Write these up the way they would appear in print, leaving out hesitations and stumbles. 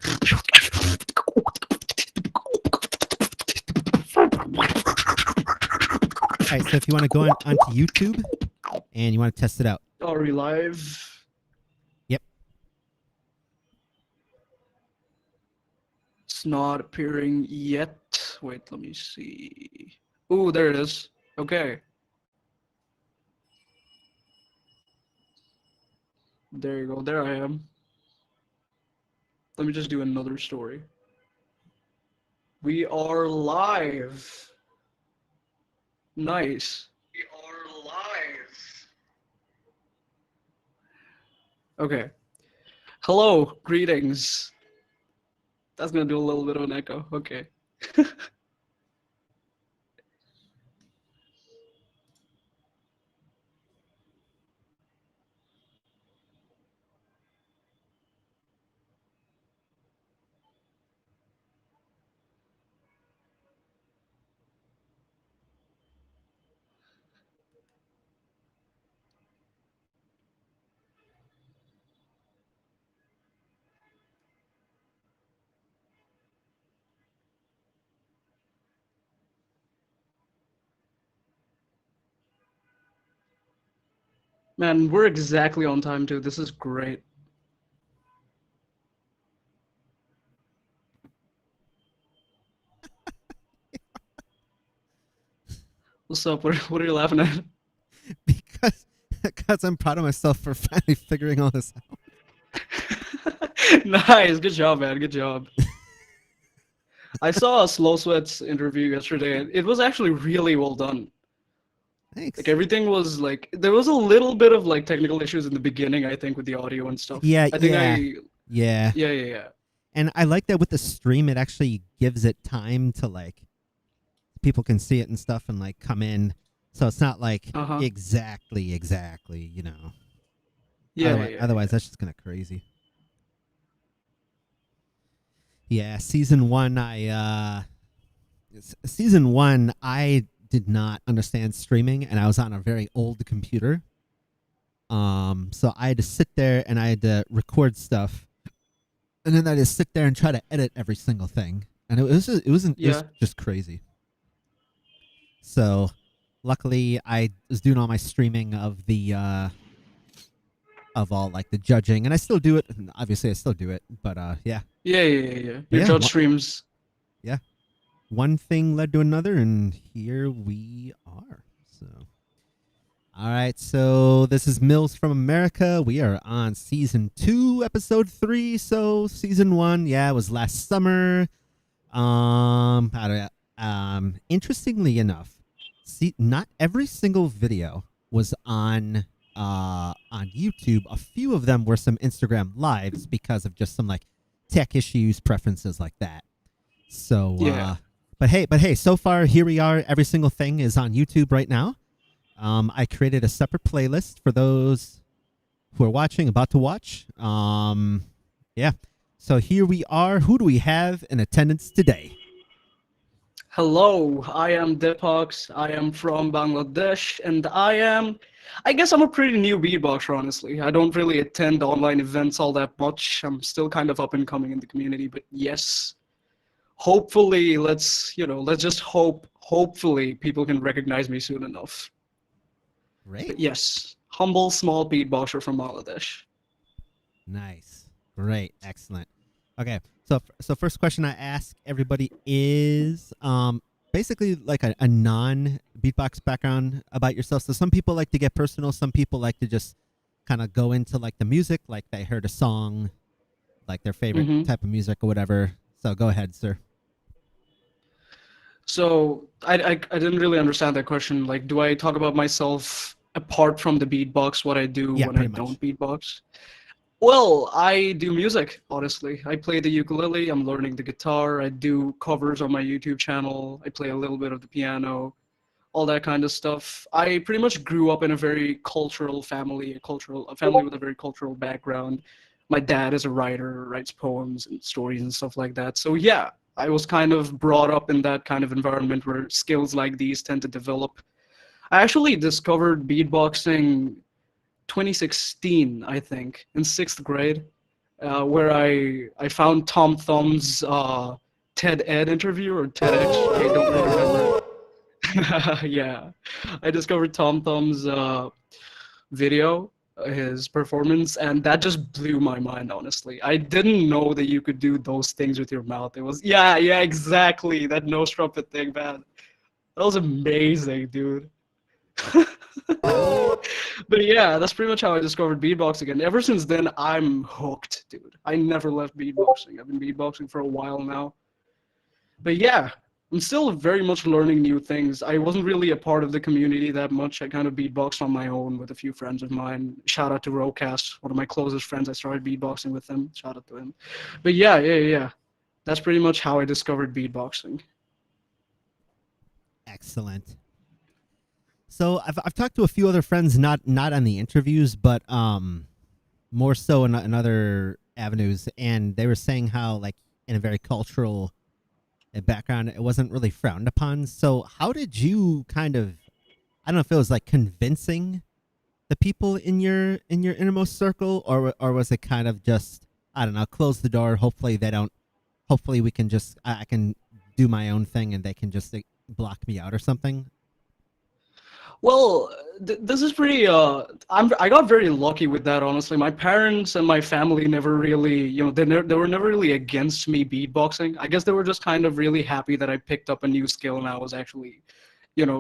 All right, so if you want to go onto YouTube and you want to test it out. Are we live? Yep. It's not appearing yet. Wait, let me see. Ooh, there it is. Okay. There you go. There I am. Let me just do another story. We are live. Nice. We are live. Okay. Hello, greetings. That's gonna do a little bit of an echo. Okay. Man, we're exactly on time too. This is great. What's up? What are you laughing at? Because I'm proud of myself for finally figuring all this out. Nice. Good job, man. Good job. I saw a Slow Sweat's interview yesterday. It was actually really well done. Thanks. Like everything was like, there was a little bit of like technical issues in the beginning, I think, with the audio and stuff. Yeah, I think yeah. And I like that with the stream, it actually gives it time to like, people can see it and stuff and like come in. So it's not like exactly, you know. Otherwise, that's just kind of crazy. Yeah, season one, I did not understand streaming, and I was on a very old computer. So I had to sit there and I had to record stuff, and then I had to sit there and try to edit every single thing, and it was just crazy. So, luckily, I was doing all my streaming of the of all like the judging, and I still do it. Obviously, I still do it, but yeah. Yeah. Your judge streams. Yeah. One thing led to another, and here we are. So, all right. So this is Milz from America. We are on season 2, episode 3. So season 1, yeah, it was last summer. Interestingly enough, not every single video was on YouTube. A few of them were some Instagram lives because of just some like tech issues, preferences like that. So yeah. But hey, so far here we are. Every single thing is on YouTube right now. I created a separate playlist for those who are watching, about to watch. Yeah. So here we are. Who do we have in attendance today? Hello, I am Dipp0x. I am from Bangladesh, and I guess I'm a pretty new beatboxer, honestly. I don't really attend online events all that much. I'm still kind of up and coming in the community, but yes. Hopefully, let's just hopefully people can recognize me soon enough. Great. But yes, humble, small beatboxer from Bangladesh. Nice. Great. Excellent. Okay. So first question I ask everybody is basically like a non-beatbox background about yourself. So some people like to get personal. Some people like to just kind of go into like the music, like they heard a song, like their favorite type of music or whatever. So go ahead, sir. So I didn't really understand that question. Like, do I talk about myself apart from the beatbox, what I do when I don't beatbox? Well, I do music, honestly. I play the ukulele, I'm learning the guitar, I do covers on my YouTube channel, I play a little bit of the piano, all that kind of stuff. I pretty much grew up in a very cultural family, a family with a very cultural background. My dad is a writer, writes poems and stories and stuff like that. So yeah, I was kind of brought up in that kind of environment where skills like these tend to develop. I actually discovered beatboxing 2016, I think, in 6th grade. where I found Tom Thumb's TED Ed interview or TEDx. I don't really remember. Yeah, I discovered Tom Thumb's video, his performance, and that just blew my mind. Honestly, I didn't know that you could do those things with your mouth. It was yeah, exactly that nose trumpet thing, man. That was amazing, dude. But yeah, that's pretty much how I discovered beatboxing. And ever since then, I'm hooked, dude. I never left beatboxing. I've been beatboxing for a while now. But yeah, I'm still very much learning new things. I wasn't really a part of the community that much. I kind of beatboxed on my own with a few friends of mine. Shout out to Rocast, one of my closest friends. I started beatboxing with him. Shout out to him. But yeah. That's pretty much how I discovered beatboxing. Excellent. So I've talked to a few other friends, not on the interviews, but more so in other avenues, and they were saying how, like, in a very cultural background, it wasn't really frowned upon. So how did you kind of, I don't know if it was like convincing the people in your innermost circle, or was it kind of just, I don't know, close the door, hopefully they don't, hopefully we can just, I can do my own thing and they can just block me out or something? Well, this is pretty. I got very lucky with that, honestly. My parents and my family never really, they were never really against me beatboxing. I guess they were just kind of really happy that I picked up a new skill and I was actually,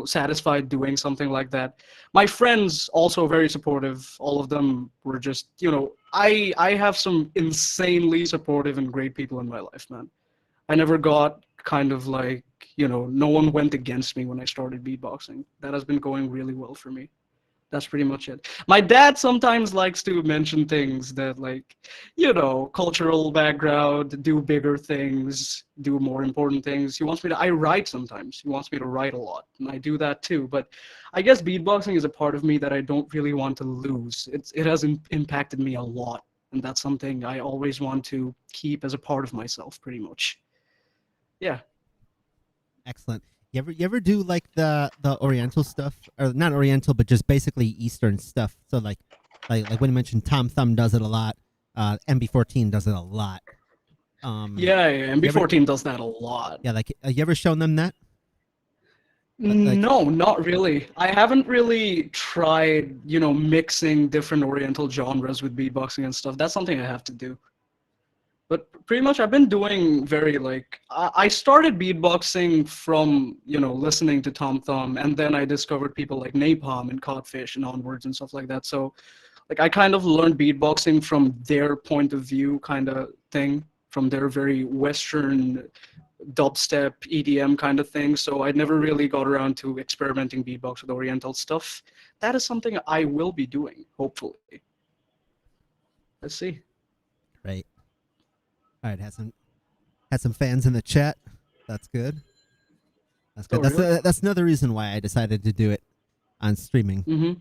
satisfied doing something like that. My friends also very supportive. All of them were just, I have some insanely supportive and great people in my life, man. I never got kind of like, no one went against me when I started beatboxing. That has been going really well for me. That's pretty much it. My dad sometimes likes to mention things that, like, cultural background, do bigger things, do more important things. He wants me to, I write sometimes. He wants me to write a lot, and I do that too. But I guess beatboxing is a part of me that I don't really want to lose. It has impacted me a lot, and that's something I always want to keep as a part of myself, pretty much. Yeah. Excellent. You ever do like the Oriental stuff, or not Oriental, but just basically Eastern stuff? So like when you mentioned Tom Thumb does it a lot, MB14 does it a lot. Yeah, MB14 does that a lot. Yeah, like you ever shown them that? Like, No, not really. I haven't really tried, mixing different Oriental genres with beatboxing and stuff. That's something I have to do. But pretty much I've been doing very, like, I started beatboxing from, listening to Tom Thumb, and then I discovered people like Napalm and Codfish and onwards and stuff like that. So, like, I kind of learned beatboxing from their point of view kind of thing, from their very Western dubstep, EDM kind of thing. So I never really got around to experimenting beatbox with Oriental stuff. That is something I will be doing, hopefully. Let's see. Right. All right, had some fans in the chat. That's good. That's good. Oh, really? That's another reason why I decided to do it on streaming. Mm-hmm.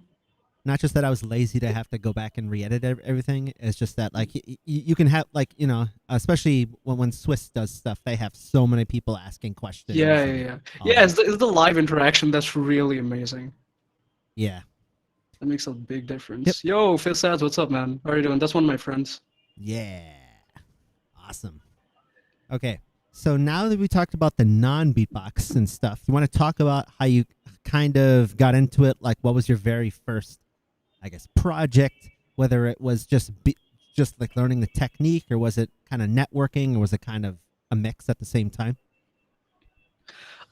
Not just that I was lazy to have to go back and re-edit everything. It's just that, like, you can have, like, especially when Swiss does stuff, they have so many people asking questions. Yeah. It's the live interaction that's really amazing. Yeah. That makes a big difference. Yep. Yo, Fisads, what's up, man? How are you doing? That's one of my friends. Yeah. Awesome. Okay. So now that we talked about the non-beatbox and stuff, you want to talk about how you kind of got into it? Like, what was your very first, I guess, project? Whether it was just like learning the technique, or was it kind of networking, or was it kind of a mix at the same time?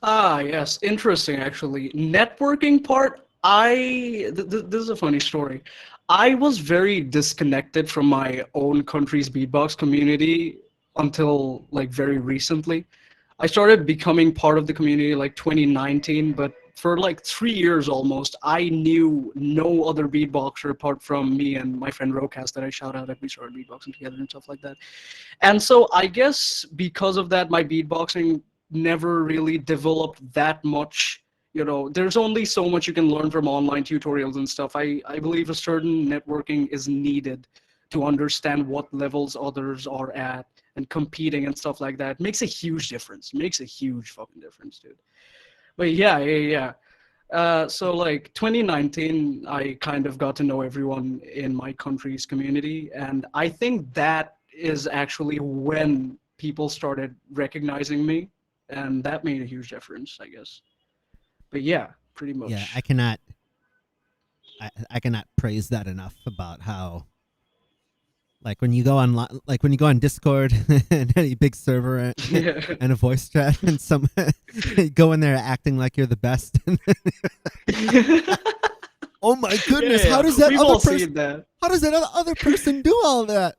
Yes, interesting actually. Networking part, this is a funny story. I was very disconnected from my own country's beatbox community until, like, very recently. I started becoming part of the community like 2019, but for like 3 years almost, I knew no other beatboxer apart from me and my friend Rocast that I shout out that we started beatboxing together and stuff like that. And so I guess because of that, my beatboxing never really developed that much. There's only so much you can learn from online tutorials and stuff. I believe a certain networking is needed to understand what levels others are at, and competing and stuff like that makes a huge difference. Makes a huge fucking difference, dude. But yeah. So like 2019, I kind of got to know everyone in my country's community, and I think that is actually when people started recognizing me, and that made a huge difference, I guess. But yeah, pretty Yeah, much. I cannot praise that enough about how, like, when you go on like when you go on Discord and any big server Yeah. and a voice chat and some you go in there acting like you're the best. Oh my goodness, Yeah, we've all seen that. how does that other person do all that?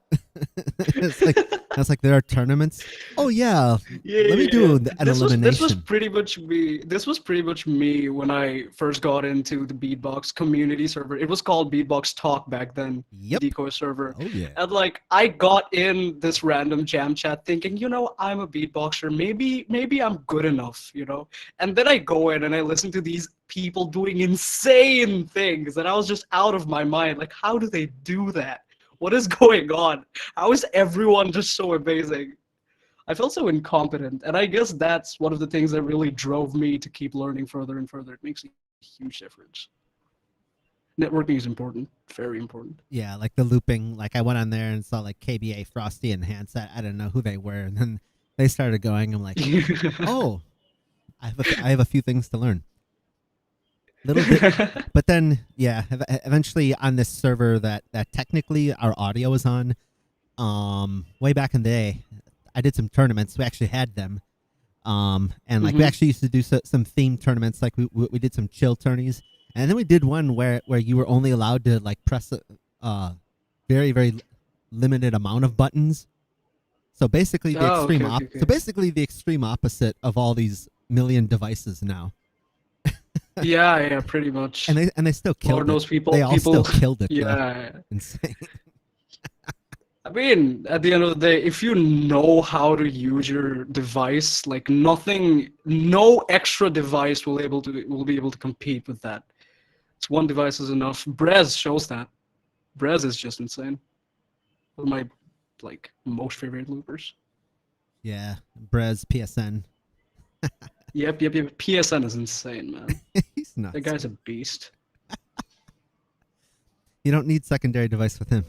It's like that's like there are tournaments. Oh yeah, Yeah, let me yeah, yeah. do an This was elimination. pretty much me. This was pretty much me when I first got into the Beatbox community server. It was called Beatbox Talk back then, the Yep. decoy server. Oh yeah. And like I got in this random jam chat thinking, I'm a beatboxer. Maybe I'm good enough, And then I go in and I listen to these people doing insane things, and I was just out of my mind. Like, how do they do that? What is going on? How is everyone just so amazing? I felt so incompetent, and I guess that's one of the things that really drove me to keep learning further and further. It makes a huge difference. Networking is important, very important. Yeah, like the looping. Like I went on there and saw like KBA, Frosty, and Hans. I didn't know who they were, and then they started going. I'm like, oh, I have a few things to learn. Little bit, but then yeah, eventually on this server that technically our audio was on, way back in the day, I did some tournaments. We actually had them, and like we Mhm. actually used to do some themed tournaments. Like we did some chill tourneys, and then we did one where you were only allowed to like press a very very limited amount of buttons. So basically the Oh, extreme okay, okay, so okay. basically the extreme opposite of all these million devices now. Yeah, yeah, pretty much. And they still Lord killed it. knows people, They all still people. killed it though. Yeah. Insane. I mean, at the end of the day, if you know how to use your device, like nothing, no extra device will be able to compete with that. It's one device is enough. Brez shows that. Brez is just insane. One of my like most favorite loopers. Yeah, Brez PSN. Yep, yep, yep. PSN is insane, man. He's That nuts. guy's a beast. You don't need secondary device with him.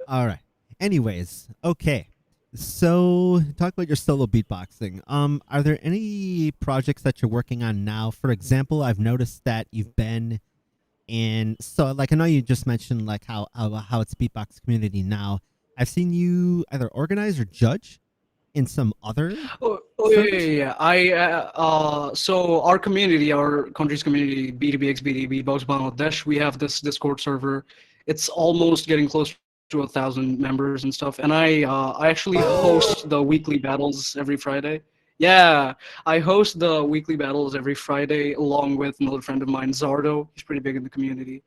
All right. Anyways, okay. So, talk about your solo beatboxing. Are there any projects that you're working on now? For example, I've noticed that you've been in. So, like, I know you just mentioned like how it's beatbox community now. I've seen you either organize or judge in some other Oh yeah, yeah, servers. yeah. So our community, our country's community, B2BX, BD, Beatbox Bangladesh, we have this Discord server. It's almost getting close to 1,000 members and stuff. And I actually host the weekly battles every Friday. Yeah, I host the weekly battles every Friday along with another friend of mine, Zardo. He's pretty big in the community.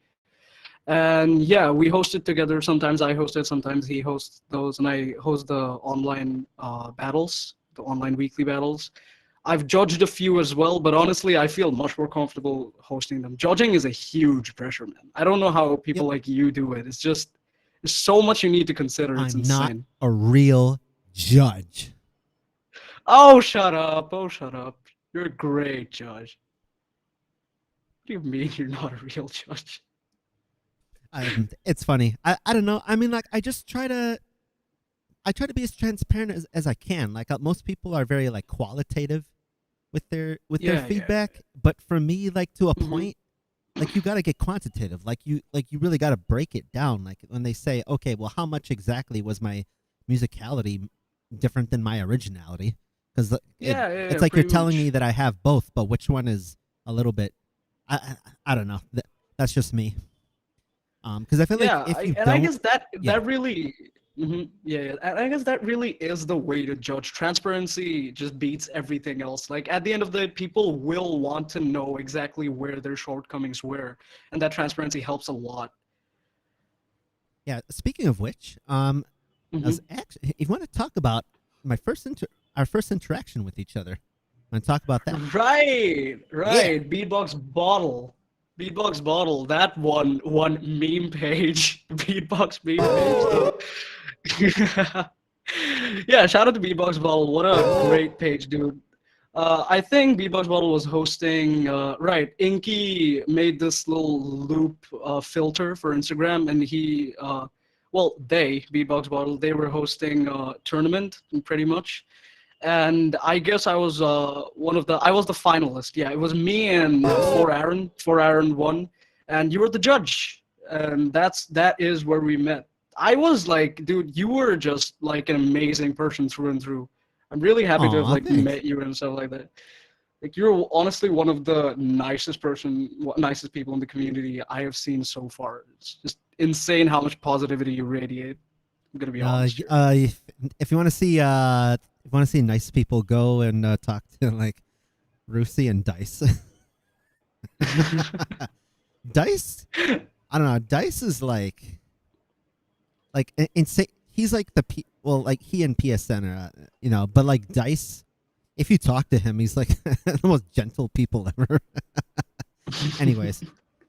And yeah, we host it together. Sometimes I host it, sometimes he hosts those, and I host the online battles, the online weekly battles. I've judged a few as well, but honestly, I feel much more comfortable hosting them. Judging is a huge pressure, man. I don't know how people Yep. like you do it. It's just there's so much you need to consider. It's I'm not insane. a real judge. Oh, shut up. Oh, shut up. You're a great judge. What do you mean you're not a real judge? It's funny. I don't know. I mean, like, I try to be as transparent as I can. Like most people are very like qualitative with their Yeah, yeah. feedback, but for me, like to a Hmm. point, like you got to get quantitative. Like you really got to break it down. Like when they say, okay, well, how much exactly was my musicality different than my originality? Because Yeah, yeah, it's yeah, like you're pretty telling me much. that I have both, but which one is a little bit? I don't know. That's just me. Because I feel like Yeah, if you and I don't, guess that yeah, that really, yeah, yeah, and I guess that really is the way to judge. Transparency just beats everything else. Like at the end of the day, people will want to know exactly where their shortcomings were, and that transparency helps a lot. yeah. Speaking of which, I was Hmm. actually, if you want to talk about my our first interaction with each other, want to talk about that? Right, Yeah. right. Beatbox bottle. That one meme page, beatbox meme page. Yeah, shout out to Beatbox Bottle. What a great page, dude. I think Beatbox Bottle was hosting, right, Inky made this little loop filter for Instagram, and well, Beatbox Bottle, they were hosting a tournament, pretty much. And I guess I was I was the finalist. Yeah, it was me and For Aaron won, and you were the judge. And that is where we met. I was like, dude, you were just like an amazing person through and through. I'm really happy to have Aw, like thanks. met you and stuff like that. Like you're honestly one of the nicest people in the community I have seen so far. It's just insane how much positivity you radiate. I'm gonna be honest here. If you want to see nice people, go and talk to like Rusi and Dice. Dice, I don't know. Dice is like insane. He's like like he and PSN are, but like Dice, if you talk to him, he's like the most gentle people ever. Anyways,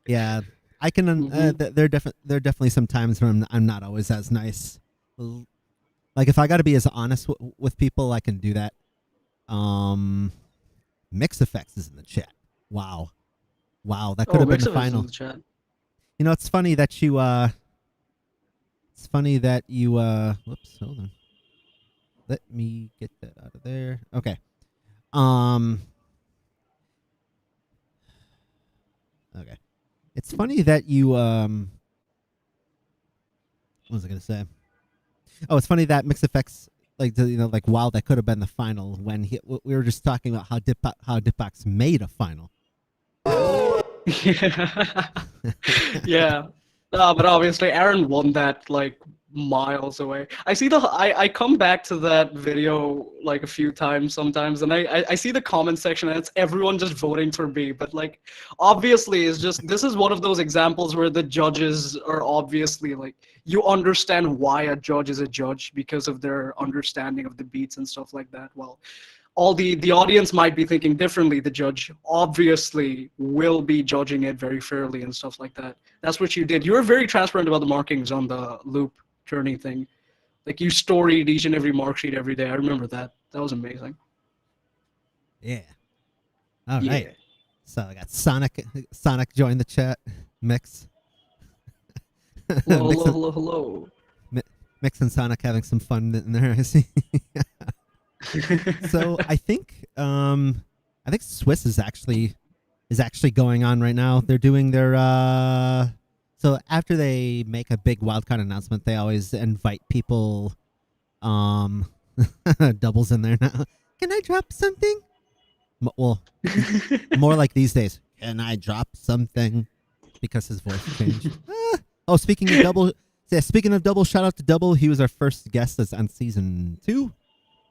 yeah, I can. There definitely some times when I'm not always as nice. Like if I got to be as honest with people, I can do that. Mix Effects is in the chat. Wow, that could have been the final. In the chat. You know, it's funny that you. Whoops, hold on. Let me get that out of there. Okay. Okay. It's funny that you. What was I gonna say? Oh, it's funny that Mix Effects, wow, that could have been the final when we were just talking about how Dipp0x made a final. Yeah. But obviously Aaron won that like miles away. I come back to that video like a few times sometimes, and I see the comment section and it's everyone just voting for me. But like obviously this is one of those examples where the judges are obviously like, you understand why a judge is a judge because of their understanding of the beats and stuff like that. Well, all the audience might be thinking differently. The judge obviously will be judging it very fairly and stuff like that. That's what you did. You were very transparent about the markings on the loop journey thing. Like you storied each and every mark sheet every day. I remember that. That was amazing. Yeah. All right. So I got Sonic joined the chat. Mix. Hello. Mix and Sonic having some fun in there. I see. So I think Swiss is actually going on right now. They're doing their so after they make a big wildcard announcement, they always invite people. Doubles in there now. Can I drop something? Well, more like these days. Can I drop something? Because his voice changed. Oh, speaking of double, shout out to Double. He was our first guest that's on season 2.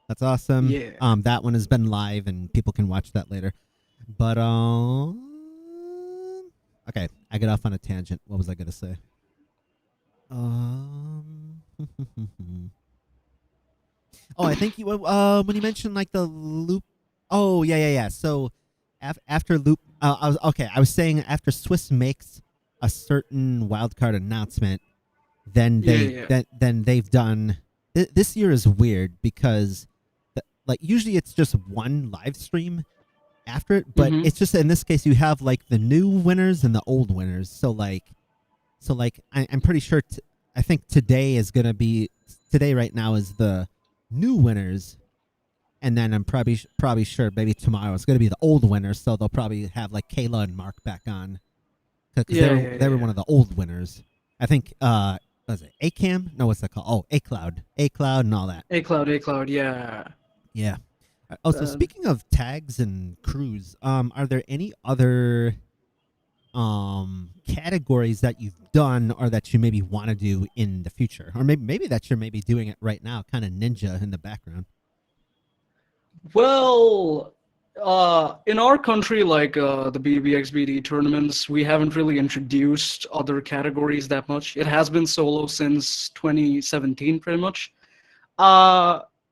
That's awesome. Yeah. That one has been live and people can watch that later. But okay, I get off on a tangent. What was I gonna say? Oh, I think when you mentioned like the loop. Oh yeah. So after loop, I was saying after Swiss makes a certain wildcard announcement, then they've done. This year is weird because like usually it's just one live stream after it, but it's just in this case you have like the new winners and the old winners. So I'm pretty sure. I think today right now is the new winners, and then I'm probably sure maybe tomorrow it's gonna be the old winners. So they'll probably have like Kayla and Mark back on because they were one of the old winners. I think. Was it A-Cam? No, what's that called? Oh, A-Cloud, and all that. A-Cloud, yeah. Yeah. Oh, so speaking of tags and crews, are there any other categories that you've done or that you maybe want to do in the future, or maybe that you're maybe doing it right now, kind of ninja in the background? Well, in our country, like the BBXBD tournaments, we haven't really introduced other categories that much. It has been solo since 2017, pretty much.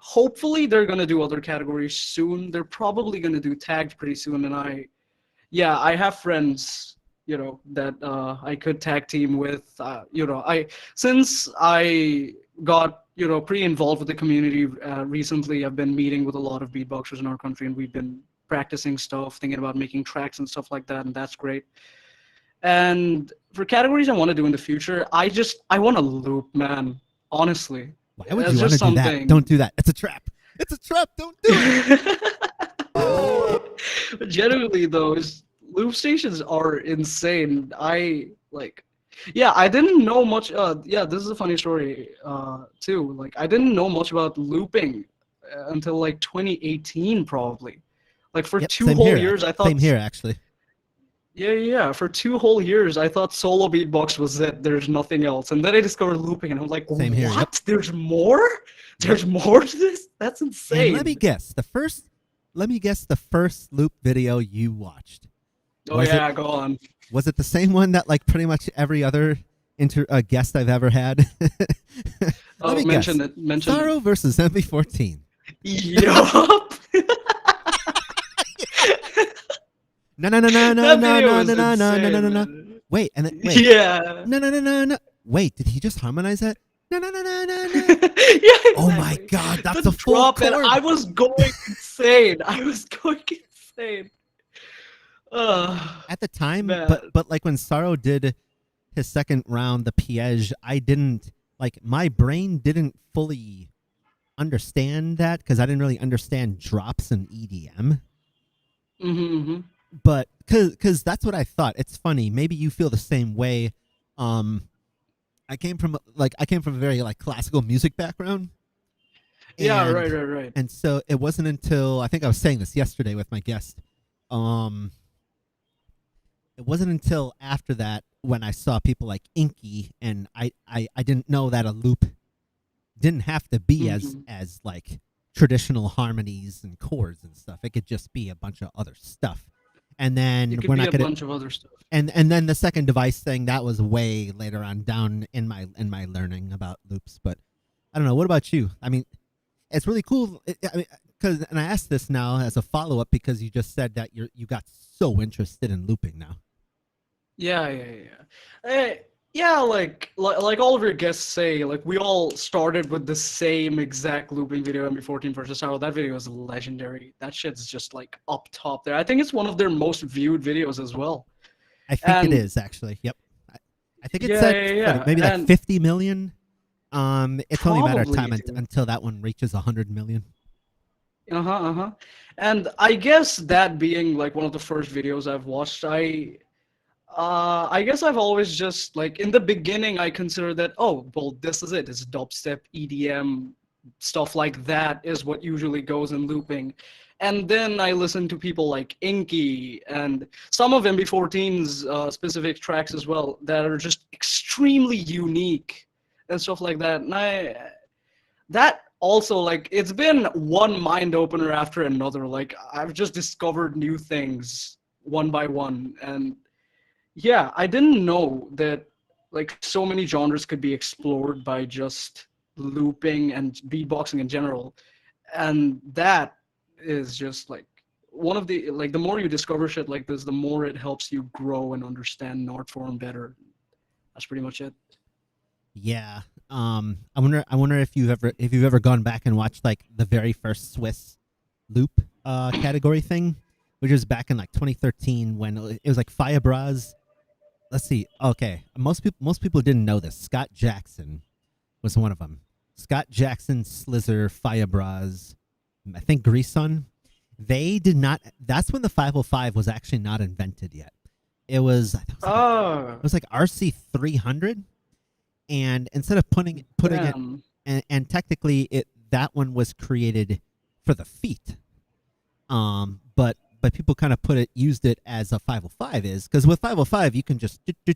Hopefully, they're gonna do other categories soon. They're probably gonna do tagged pretty soon, and I have friends, that I could tag team with. Since I got pretty involved with the community recently, I've been meeting with a lot of beatboxers in our country, and we've been practicing stuff, thinking about making tracks and stuff like that, and that's great. And for categories I want to do in the future, I want to loop, man. Honestly, Why would it's you want to just do that? something. Don't do that. It's a trap. It's a trap. Don't do it. Genuinely though, loop stations are insane. Yeah, I didn't know much. Yeah, this is a funny story too. Like, I didn't know much about looping until like 2018, probably. Like for Yep, 2 same whole here, years, I thought. Same here, actually. Yeah. For 2 whole years, I thought solo beatbox was it. There's nothing else. And then I discovered looping, and I'm like, Same what? here, yep. There's more? There's more to this? That's insane. And let me guess the first loop video you watched. Oh yeah, go on. Was it the same one that like pretty much every other guest I've ever had? Oh, mention it. Sorrow versus MP14. Yup. No. Wait, and then wait. Yeah. No. Wait, did he just harmonize that? No. Yeah, exactly. Oh my God, that's the a full drop, chord. and I was going insane. At the time, man. but like when Sorrow did his second round, the Piège, I didn't like my brain didn't fully understand that because I didn't really understand drops in EDM. But because that's what I thought. It's funny. Maybe you feel the same way. I came from a very like classical music background. Yeah, right. And so it wasn't until I think I was saying this yesterday with my guest. It wasn't until after that when I saw people like Inky, and I didn't know that a loop didn't have to be as like traditional harmonies and chords and stuff. It could just be a bunch of other stuff. And then it could be a bunch of other stuff. And then the second device thing, that was way later on down in my learning about loops. But I don't know. What about you? I mean, it's really cool. And I asked this now as a follow up because you just said that you got so interested in looping now. Yeah. Like all of your guests say, like we all started with the same exact looping video, MP14 versus Sorrow. That video is legendary. That shit's just like up top there. I think it's one of their most viewed videos as well. I think it is actually. Yep. I think it's maybe like 50 million. It's only a matter of time until that one reaches 100 million. And I guess that being like one of the first videos I've watched, I guess I've always just like in the beginning I considered that, oh well, this is it. It's dubstep, EDM, stuff like that is what usually goes in looping. And then I listened to people like Inky and some of MP14's specific tracks as well that are just extremely unique and stuff like that. And that also, like, it's been one mind opener after another. Like, I've just discovered new things one by one. And yeah, I didn't know that like so many genres could be explored by just looping and beatboxing in general. And that is just like one of the, like, the more you discover shit like this, the more it helps you grow and understand an art form better. That's pretty much it. Yeah. I wonder if you've ever gone back and watched like the very first Swiss loop category thing, which was back in like 2013 when it was like Firebras. Let's see. Okay, most people didn't know this. Scott Jackson was one of them. Scott Jackson, Slizzer, Firebras, I think Greason. They did not. That's when the 505 was actually not invented yet. It was like RC 300. And instead of putting it, and technically that one was created for the feet, but people kind of used it as a 505 is, because with 505 you can just do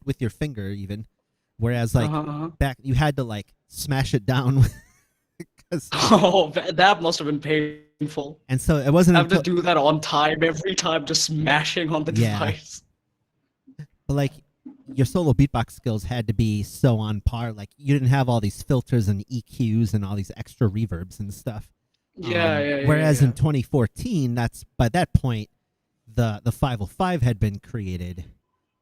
with your finger even, whereas like back you had to like smash it down. That must have been painful. And so it wasn't. I have to do that on time every time, just smashing on the device. But like, your solo beatbox skills had to be so on par. Like, you didn't have all these filters and EQs and all these extra reverbs and stuff. Whereas in 2014, by that point, the 505 had been created.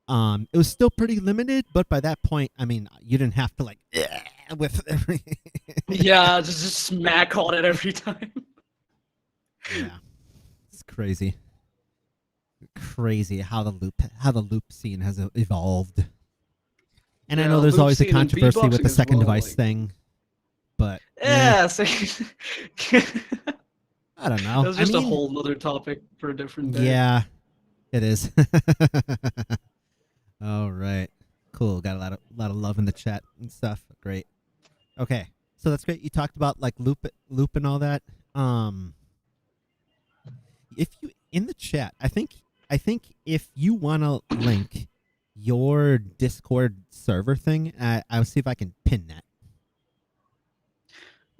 It was still pretty limited, but by that point, I mean, you didn't have to like with every. Yeah, just smack on it every time. Yeah, it's crazy. Crazy how the loop scene has evolved. And Yeah, I know there's loop always a scene and controversy with beatboxing the as second well, device like thing, but yeah, I don't know. that's I just a mean, whole other topic for a different day. yeah, it is. All right, cool. Got a lot of love in the chat and stuff. Great. Okay, so that's great. You talked about like loop and all that. If you in the chat, I think if you want to link your Discord server thing, I'll see if I can pin that.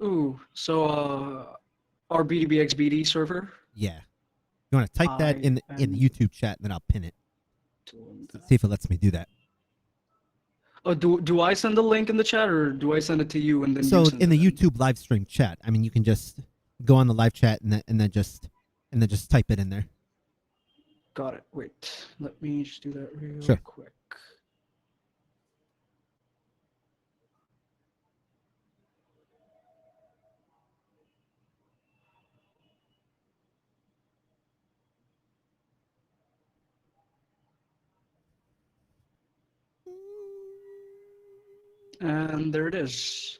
Ooh, so our BDBXBD server. Yeah, you want to type that I in the am YouTube chat, and then I'll pin it. doing that. See if it lets me do that. Oh, do I send the link in the chat, or do I send it to you and then you So send in the it YouTube live stream chat, I mean, you can just go on the live chat and then just type it in there. Got it. Wait, let me just do that real Sure. quick. And there it is.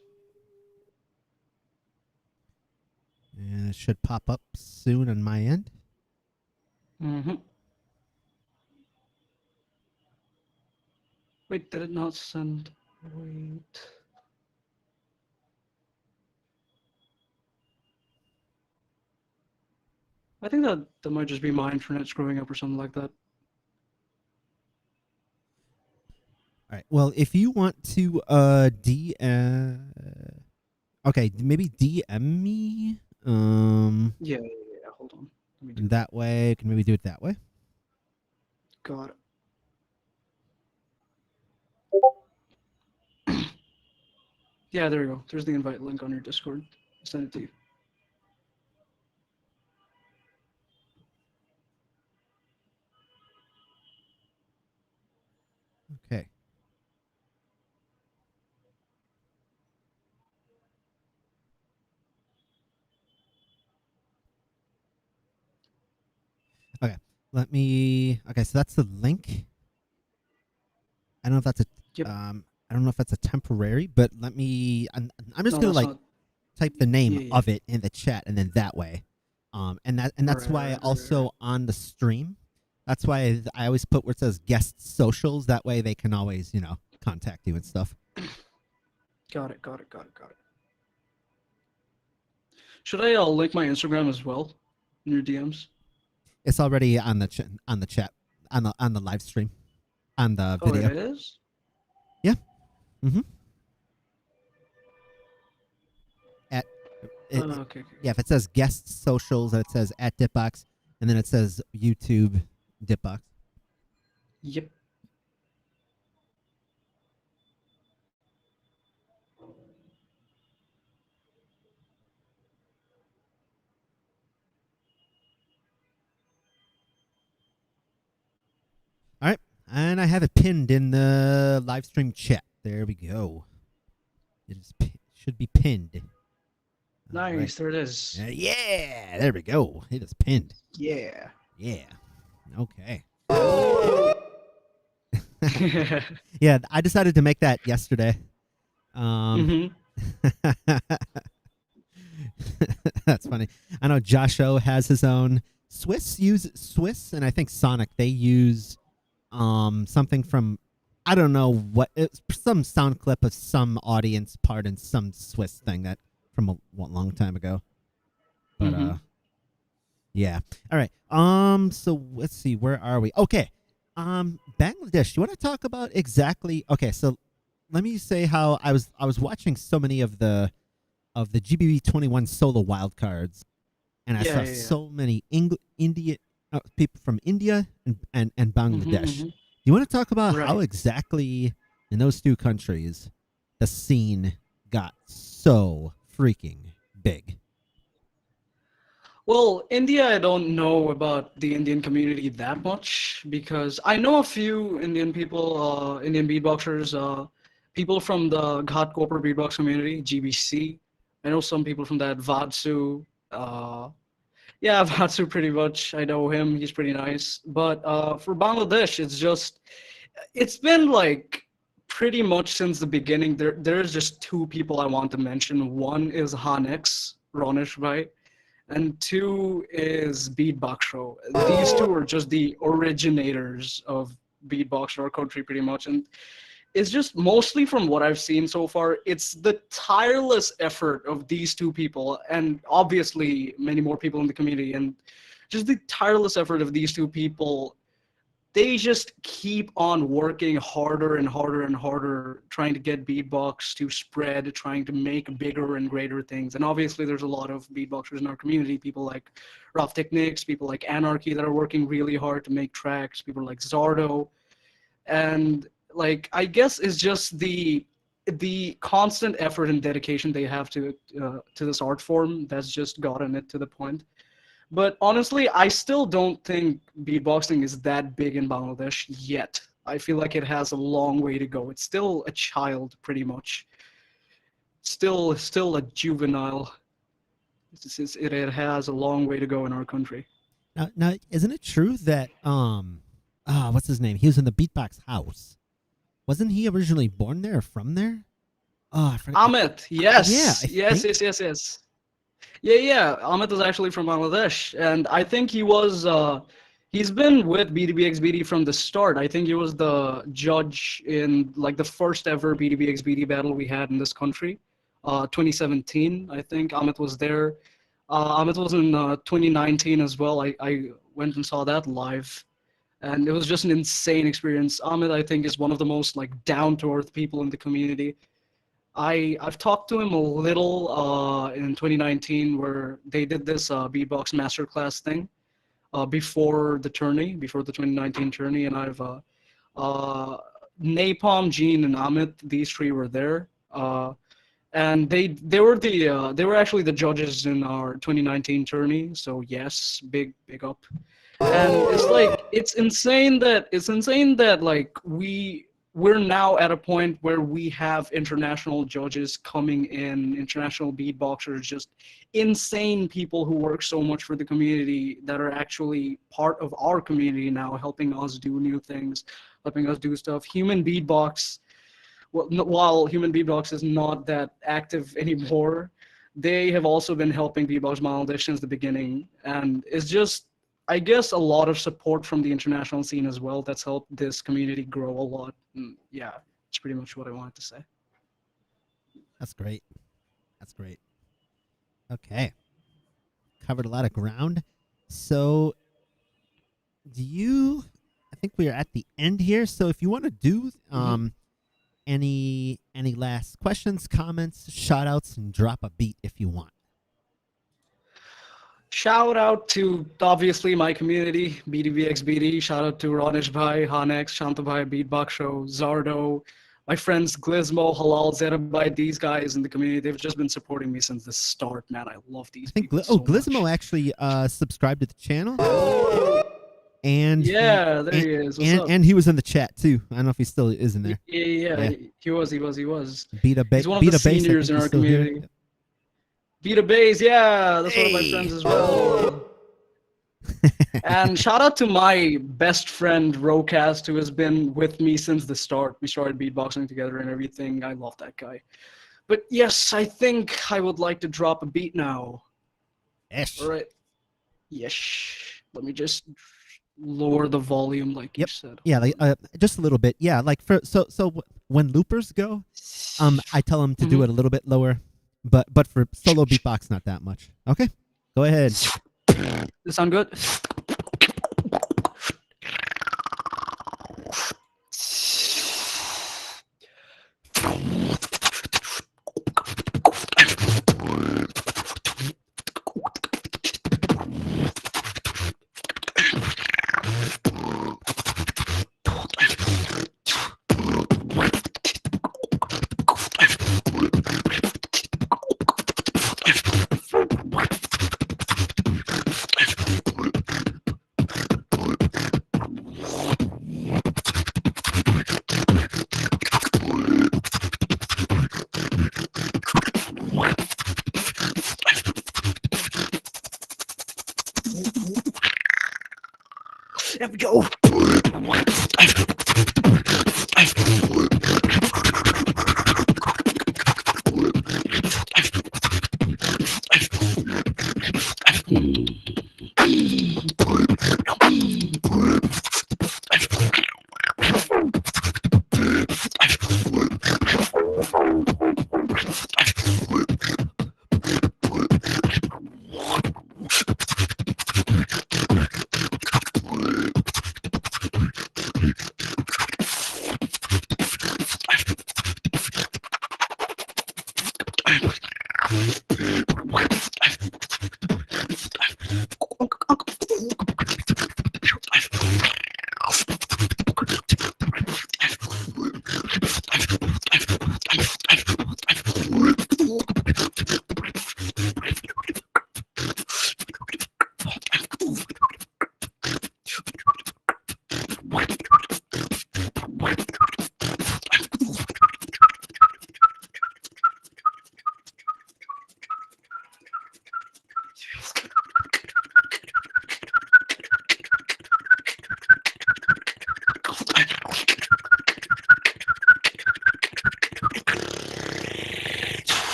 And it should pop up soon on my end. Mm-hmm. Wait, did it not send? Wait. I think that might just be my internet screwing up or something like that. All right. Well, if you want to okay, maybe DM me. Yeah. Hold on. Let me do That way, can maybe do it that way. Got it. Yeah, there you go. There's the invite link on your Discord. I'll send it to you. Okay. Okay. Let me. Okay, so that's the link. I don't know if that's a. Yep. I don't know if that's a temporary, but let me. I'm just No, gonna that's like not. type the name Yeah. of it in the chat, and then that way, and that's why Right. also on the stream, that's why I always put where it says guest socials. That way they can always contact you and stuff. Got it. Should I link my Instagram as well in your DMs? It's already on the chat on the live stream on the video. Oh, it is? Yeah. Mm-hmm. Okay. Yeah, if it says guest socials, and it says at Dipp0x, and then it says YouTube Dipp0x. Yep. All right, and I have it pinned in the live stream chat. There we go. It is should be pinned. Nice. Right. There it is. Yeah, there we go. It is pinned. Yeah. Yeah. Okay. Yeah, I decided to make that yesterday. That's funny. I know Josh O has his own. Swiss, and I think Sonic, they use something from, I don't know what, it's some sound clip of some audience part in some Swiss thing that from a long time ago. But yeah. All right. So let's see, where are we? Okay. Bangladesh. You want to talk about exactly? Okay, so let me say how I was watching so many of the GBB 21 solo wildcards, and I saw so many people from India and Bangladesh. Do you want to talk about how exactly in those two countries the scene got so freaking big? Well, India, I don't know about the Indian community that much because I know a few Indian people, Indian beatboxers, people from the Ghat Corporate Beatbox community, GBC. I know some people from that, Vadsu, Yeah, Batsu pretty much. I know him. He's pretty nice. But for Bangladesh, it's been like pretty much since the beginning. There's just two people I want to mention. One is Hanex, Ronish, right? And two is Beatbox. These two are just the originators of beatbox in our country, pretty much. And it's just mostly from what I've seen so far, it's the tireless effort of these two people, and obviously many more people in the community, and just the tireless effort of these two people. They just keep on working harder and harder and harder, trying to get beatbox to spread, trying to make bigger and greater things. And obviously, there's a lot of beatboxers in our community, people like Rough Techniques, people like Anarchy that are working really hard to make tracks, people like Zardo, and like I guess it's just the constant effort and dedication they have to this art form that's just gotten it to the point. But honestly, I still don't think beatboxing is that big in Bangladesh yet. I feel like it has a long way to go. It's still a child, pretty much. Still a juvenile. It has a long way to go in our country. Now, isn't it true that what's his name? He was in the Beatbox house. Wasn't he originally born there or from there? Oh, I forgot. Amit, yes. Yeah, Yes. Yeah. Amit is actually from Bangladesh, and I think he's been with BDBXBD from the start. I think he was the judge in like the first ever BDBXBD battle we had in this country, 2017. I think Amit was there. Amit was in 2019 as well. I went and saw that live, and it was just an insane experience. Amit, I think, is one of the most like down to earth people in the community. I've talked to him a little in 2019 where they did this beatbox masterclass thing before the 2019 tourney, and I've Napalm, Gene, and Amit. These three were there, and they were actually the judges in our 2019 tourney. So yes, big up. And it's insane that like we're now at a point where we have international judges coming in, international beatboxers, just insane people who work so much for the community that are actually part of our community now, helping us do new things, helping us do stuff. While Human Beatbox is not that active anymore, they have also been helping Beatbox Bangladesh since the beginning, and it's just, I guess, a lot of support from the international scene as well that's helped this community grow a lot. And yeah, it's pretty much what I wanted to say. That's great. That's great. Okay. Covered a lot of ground. So I think we are at the end here. So if you want to do any last questions, comments, shout outs, and drop a beat if you want. Shout out to obviously my community, BDBXBD. Shout out to Ronish Bhai, Hanex, Shanta Bhai, Beatbox Show, Zardo, my friends Glizmo, Halal, Zetabyte. These guys in the community, they've just been supporting me since the start, man. I love these people so Glizmo much. actually subscribed to the channel. And yeah, there he is. And he was in the chat too. I don't know if he still is in there. Yeah. He was. He's one of the the seniors in our community. Dipp0x, yeah, that's one of my friends as well. And shout out to my best friend Rocast, who has been with me since the start. We started beatboxing together and everything. I love that guy. But yes, I think I would like to drop a beat now. Yes. All right. Yes. Let me just lower the volume, like you said. Yeah, like just a little bit. Yeah, like so when loopers go, I tell them to do it a little bit lower. But for solo beatbox, not that much. Okay, go ahead. Does it sound good? There we go.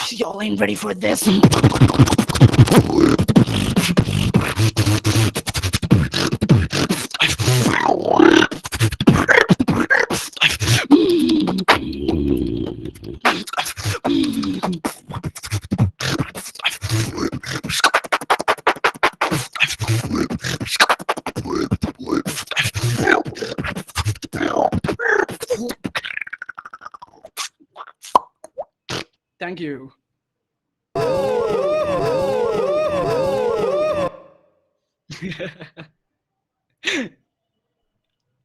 Y'all ain't ready for this. Thank you.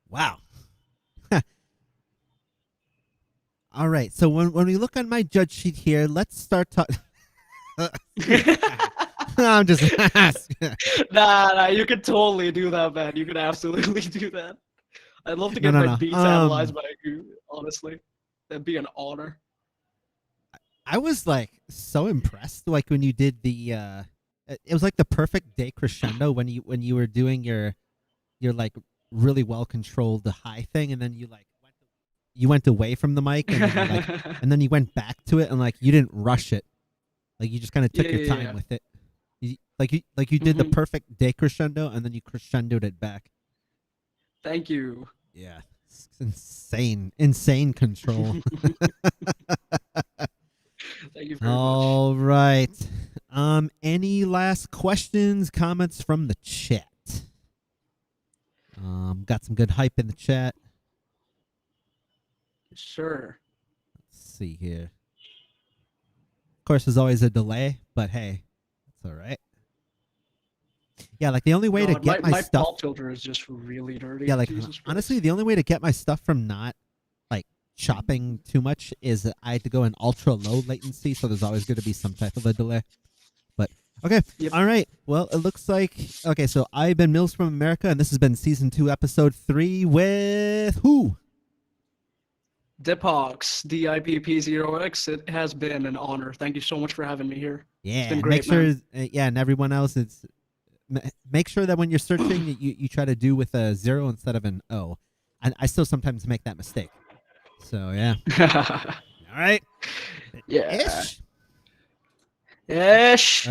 Wow. All right. So when we look on my judge sheet here, let's start talking. I'm just asking. Nah, you could totally do that, man. You could absolutely do that. I'd love to get my beats analyzed by you, honestly. That'd be an honor. I was like so impressed, like when you did the it was like the perfect day crescendo when you were doing your like really well controlled high thing, and then you went away from the mic, and then and then you went back to it, and like you didn't rush it, like you just kind of took your time with it. You did the perfect day crescendo, and then you crescendoed it back. Thank you. Yeah, it's insane control. Thank you very much. All right. Any last questions, comments from the chat? Got some good hype in the chat. Sure. Let's see here. Of course, there's always a delay, but hey, that's all right. Yeah, like the only way to get my stuff. My pop filter is just really dirty. Yeah, like honestly, the only way to get my stuff from not like chopping too much is that I had to go in ultra low latency, so there's always going to be some type of a delay. But okay, all right. Well, it looks like okay. So I've been Milz from America, and this has been season 2, episode 3 with who? Dipp0x, Dipp0x. It has been an honor. Thank you so much for having me here. Yeah, it's been great, make sure. And everyone else, make sure that when you're searching, you try to do with a 0 instead of an O. And I still sometimes make that mistake. So yeah. All right. Yeah. Ish. Ish.